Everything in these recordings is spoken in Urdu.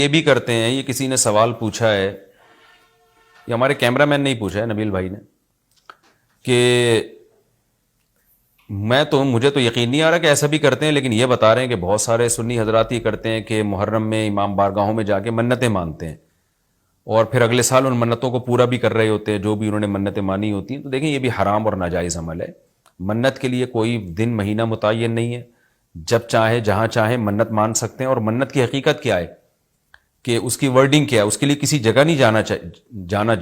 یہ بھی کرتے ہیں. یہ کسی نے سوال پوچھا ہے, یہ ہمارے کیمرہ مین نے ہی پوچھا ہے, نبیل بھائی نے, کہ مجھے تو یقین نہیں آ رہا کہ ایسا بھی کرتے ہیں, لیکن یہ بتا رہے ہیں کہ بہت سارے سنی حضرات یہ کرتے ہیں کہ محرم میں امام بارگاہوں میں جا کے منتیں مانتے ہیں اور پھر اگلے سال ان منتوں کو پورا بھی کر رہے ہوتے ہیں جو بھی انہوں نے منتیں مانی ہوتی ہیں. تو دیکھیں یہ بھی حرام اور ناجائز عمل ہے. منت کے لیے کوئی دن مہینہ متعین نہیں ہے, جب چاہے جہاں چاہے منت مان سکتے ہیں. اور منت کی حقیقت کیا ہے کہ اس کی ورڈنگ کیا ہے, اس کے لیے کسی جگہ نہیں جانا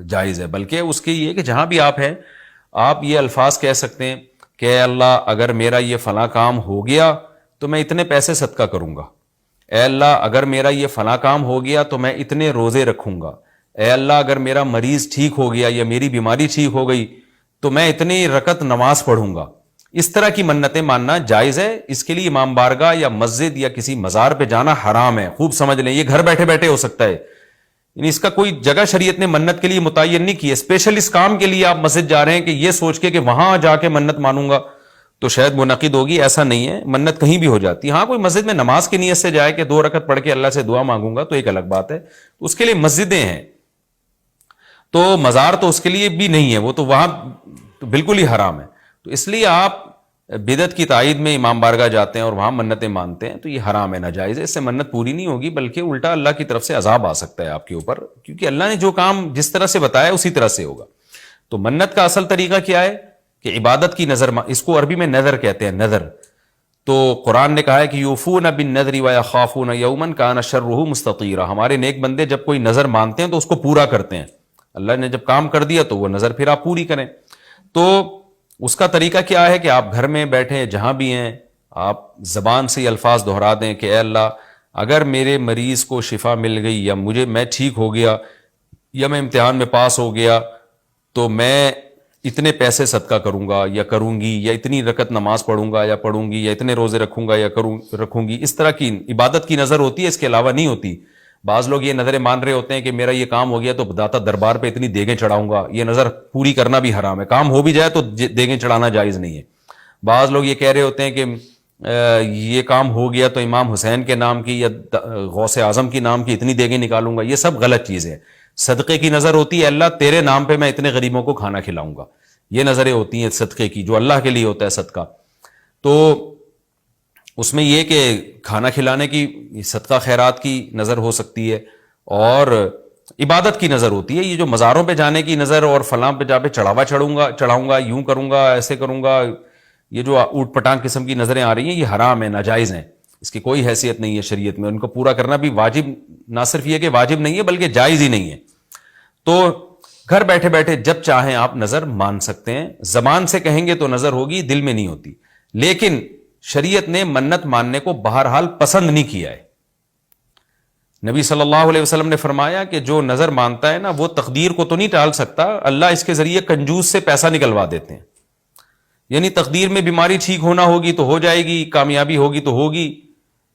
جائز ہے, بلکہ اس کے یہ کہ جہاں بھی آپ ہیں آپ یہ الفاظ کہہ سکتے ہیں کہ اے اللہ اگر میرا یہ فلاں کام ہو گیا تو میں اتنے پیسے صدقہ کروں گا, اے اللہ اگر میرا یہ فلاں کام ہو گیا تو میں اتنے روزے رکھوں گا, اے اللہ اگر میرا مریض ٹھیک ہو گیا یا میری بیماری ٹھیک ہو گئی تو میں اتنی رکعت نماز پڑھوں گا. اس طرح کی منتیں ماننا جائز ہے. اس کے لیے امام بارگاہ یا مسجد یا کسی مزار پہ جانا حرام ہے. خوب سمجھ لیں, یہ گھر بیٹھے بیٹھے ہو سکتا ہے, یعنی اس کا کوئی جگہ شریعت نے منت کے لیے متعین نہیں کی ہے. اسپیشل اس کام کے لیے آپ مسجد جا رہے ہیں کہ یہ سوچ کے کہ وہاں جا کے منت مانوں گا تو شاید منعقد ہوگی, ایسا نہیں ہے. منت کہیں بھی ہو جاتی ہے. ہاں کوئی مسجد میں نماز کی نیت سے جائے کہ 2 رکعت پڑھ کے اللہ سے دعا مانگوں گا تو ایک الگ بات ہے, اس کے لیے مسجدیں ہیں. تو مزار تو اس کے لیے بھی نہیں ہے, وہ تو وہاں تو بالکل ہی حرام ہے. تو اس لیے آپ بدعت کی تائید میں امام بارگاہ جاتے ہیں اور وہاں منتیں مانتے ہیں تو یہ حرام ہے, ناجائز ہے. اس سے منت پوری نہیں ہوگی بلکہ الٹا اللہ کی طرف سے عذاب آ سکتا ہے آپ کے اوپر, کیونکہ اللہ نے جو کام جس طرح سے بتایا اسی طرح سے ہوگا. تو منت کا اصل طریقہ کیا ہے کہ عبادت کی نظر, اس کو عربی میں نظر کہتے ہیں, نظر. تو قرآن نے کہا ہے کہ یوفون بالنذر ویخافون یوما کان شرہ مستطیرا. ہمارے نیک بندے جب کوئی نظر مانتے ہیں تو اس کو پورا کرتے ہیں. اللہ نے جب کام کر دیا تو وہ نظر پھر آپ پوری کریں. تو اس کا طریقہ کیا ہے کہ آپ گھر میں بیٹھیں جہاں بھی ہیں آپ زبان سے یہ الفاظ دہرا دیں کہ اے اللہ اگر میرے مریض کو شفا مل گئی یا میں ٹھیک ہو گیا یا میں امتحان میں پاس ہو گیا تو میں اتنے پیسے صدقہ کروں گا یا کروں گی, یا اتنی رکعت نماز پڑھوں گا یا پڑھوں گی, یا اتنے روزے رکھوں گا یا رکھوں گی. اس طرح کی عبادت کی نظر ہوتی ہے, اس کے علاوہ نہیں ہوتی. بعض لوگ یہ نظریں مان رہے ہوتے ہیں کہ میرا یہ کام ہو گیا تو داتا دربار پہ اتنی دیگیں چڑھاؤں گا. یہ نظر پوری کرنا بھی حرام ہے. کام ہو بھی جائے تو دیگیں چڑھانا جائز نہیں ہے. بعض لوگ یہ کہہ رہے ہوتے ہیں کہ یہ کام ہو گیا تو امام حسین کے نام کی یا غوث اعظم کی نام کی اتنی دیگیں نکالوں گا. یہ سب غلط چیز ہے. صدقے کی نظر ہوتی ہے اللہ تیرے نام پہ میں اتنے غریبوں کو کھانا کھلاؤں گا. یہ نظریں ہوتی ہیں صدقے کی, جو اللہ کے لیے ہوتا ہے صدقہ. تو اس میں یہ کہ کھانا کھلانے کی صدقہ خیرات کی نظر ہو سکتی ہے اور عبادت کی نظر ہوتی ہے. یہ جو مزاروں پہ جانے کی نظر اور فلاں پہ جا پہ چڑھاؤں گا, یوں کروں گا, ایسے کروں گا, یہ جو اوٹ پٹانگ قسم کی نظریں آ رہی ہیں یہ حرام ہے, ناجائز ہیں. اس کی کوئی حیثیت نہیں ہے شریعت میں. ان کو پورا کرنا بھی واجب, نہ صرف یہ کہ واجب نہیں ہے بلکہ جائز ہی نہیں ہے. تو گھر بیٹھے بیٹھے جب چاہیں آپ نظر مان سکتے ہیں. زبان سے کہیں گے تو نظر ہوگی, دل میں نہیں ہوتی. لیکن شریعت نے منت ماننے کو بہرحال پسند نہیں کیا ہے. نبی صلی اللہ علیہ وسلم نے فرمایا کہ جو نظر مانتا ہے نا وہ تقدیر کو تو نہیں ٹال سکتا, اللہ اس کے ذریعے کنجوس سے پیسہ نکلوا دیتے ہیں. یعنی تقدیر میں بیماری ٹھیک ہونا ہوگی تو ہو جائے گی, کامیابی ہوگی تو ہوگی,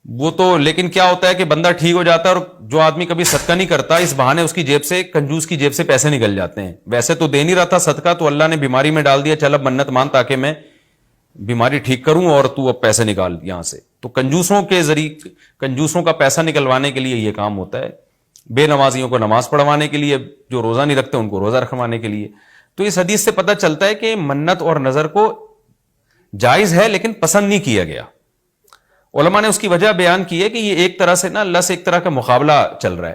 وہ تو. لیکن کیا ہوتا ہے کہ بندہ ٹھیک ہو جاتا ہے اور جو آدمی کبھی صدقہ نہیں کرتا اس بہانے اس کی جیب سے, کنجوس کی جیب سے پیسے نکل جاتے ہیں. ویسے تو دے نہیں رہا تھا صدقہ تو اللہ نے بیماری میں ڈال دیا, چل اب منت مان تاکہ میں بیماری ٹھیک کروں اور تو اب پیسے نکال یہاں سے. تو کنجوسوں کے ذریعے, کنجوسوں کا پیسہ نکلوانے کے لیے یہ کام ہوتا ہے. بے نمازیوں کو نماز پڑھوانے کے لیے, جو روزہ نہیں رکھتے ان کو روزہ رکھوانے کے لیے. تو اس حدیث سے پتہ چلتا ہے کہ منت اور نظر کو جائز ہے لیکن پسند نہیں کیا گیا. علماء نے اس کی وجہ بیان کی ہے کہ یہ ایک طرح سے نا اللہ سے ایک طرح کا مقابلہ چل رہا ہے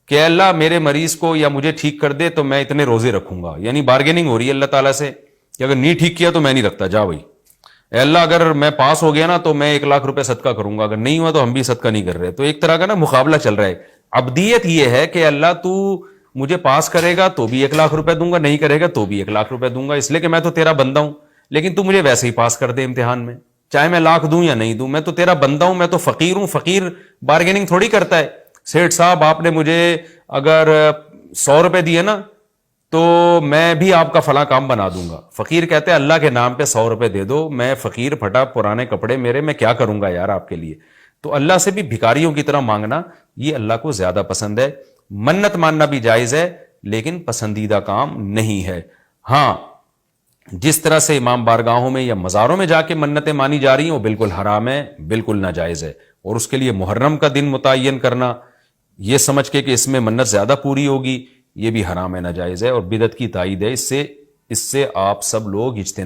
کہ اللہ میرے مریض کو یا مجھے ٹھیک کر دے تو میں اتنے روزے رکھوں گا. یعنی بارگیننگ ہو رہی ہے اللہ تعالیٰ سے کہ اگر نہیں ٹھیک کیا تو میں نہیں رکھتا, جا بھائی. اے اللہ اگر میں پاس ہو گیا نا تو میں 1,00,000 روپے صدقہ کروں گا, اگر نہیں ہوا تو ہم بھی صدقہ نہیں کر رہے. تو ایک طرح کا نا مقابلہ چل رہا ہے. عبدیت یہ ہے کہ اللہ تو مجھے پاس کرے گا تو بھی 1,00,000 روپے دوں گا, نہیں کرے گا تو بھی 1,00,000 روپے دوں گا, اس لیے کہ میں تو تیرا بندہ ہوں. لیکن تو مجھے ویسے ہی پاس کر دے امتحان میں, چاہے میں 1,00,000 دوں یا نہیں دوں, میں تو تیرا بندہ ہوں, میں تو فقیر ہوں. فقیر بارگیننگ تھوڑی کرتا ہے. سیٹھ صاحب آپ نے مجھے اگر 100 روپے دیے نا تو میں بھی آپ کا فلاں کام بنا دوں گا. فقیر کہتے ہیں اللہ کے نام پہ 100 روپے دے دو, میں فقیر پھٹا, پرانے کپڑے میرے, میں کیا کروں گا یار آپ کے لیے. تو اللہ سے بھی بھکاریوں کی طرح مانگنا یہ اللہ کو زیادہ پسند ہے. منت ماننا بھی جائز ہے لیکن پسندیدہ کام نہیں ہے. ہاں جس طرح سے امام بارگاہوں میں یا مزاروں میں جا کے منتیں مانی جا رہی ہیں وہ بالکل حرام ہے, بالکل ناجائز ہے. اور اس کے لیے محرم کا دن متعین کرنا یہ سمجھ کے کہ اس میں منت زیادہ پوری ہوگی، یہ بھی حرام ہے، ناجائز ہے اور بدعت کی تائید ہے۔ اس سے آپ سب لوگ اجتناب